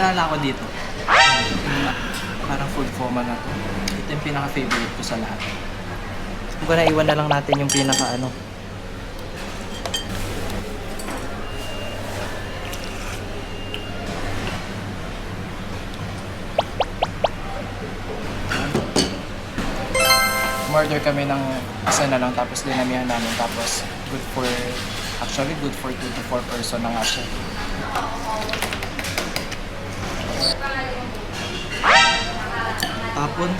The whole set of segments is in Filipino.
naalala ko dito. Parang food coma na to. Ito yung pinaka-favorite ko sa lahat. Kung naiwan na lang natin yung pinaka-ano. Order kami ng isa na lang tapos dinamihan namin tapos good for 2 to 4 person na nga siya. Tapon.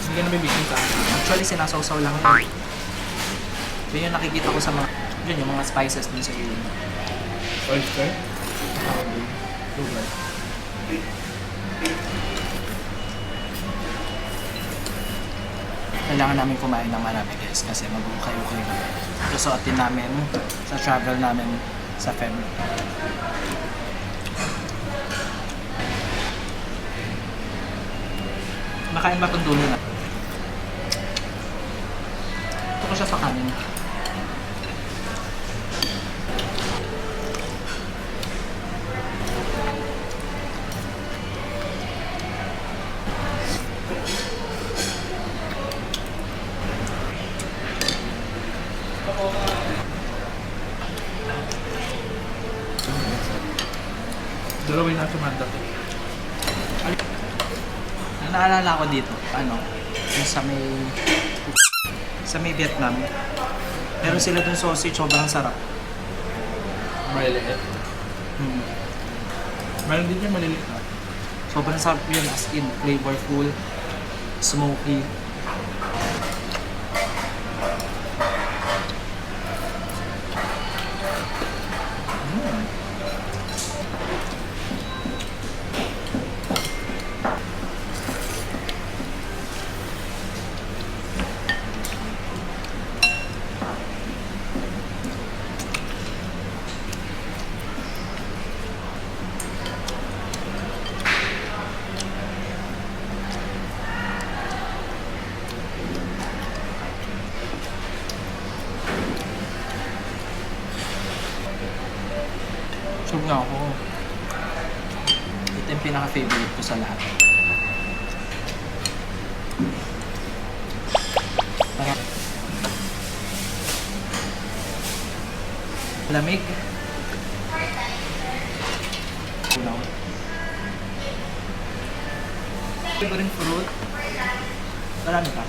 Hindi ka na bibigyan sa akin. Actually sinasawsaw lang yun. Yun yung nakikita ko sa mga yun yung mga spices dun sa yun. Oyster? Sugar. Kailangan namin kumain ng marami guys kasi mag-ukay-ukay na. Susuotin namin sa travel namin sa Feb. Nakain ba itong dulo na? Ito ko siya sa kanin. Dalawa yung nasa manda to. Ang naalala ko dito, yung sa may Vietnam. Meron sila dun sausage, sobrang sarap. Maliliit. Meron din yung maliliit na. Sobrang sarap yun, as in, flavorful, smoky. Sub na ako. Ito yung pinaka-favorite ko sa lahat. Parang lamig. Kunaw. Favorite fruit. Marami pa.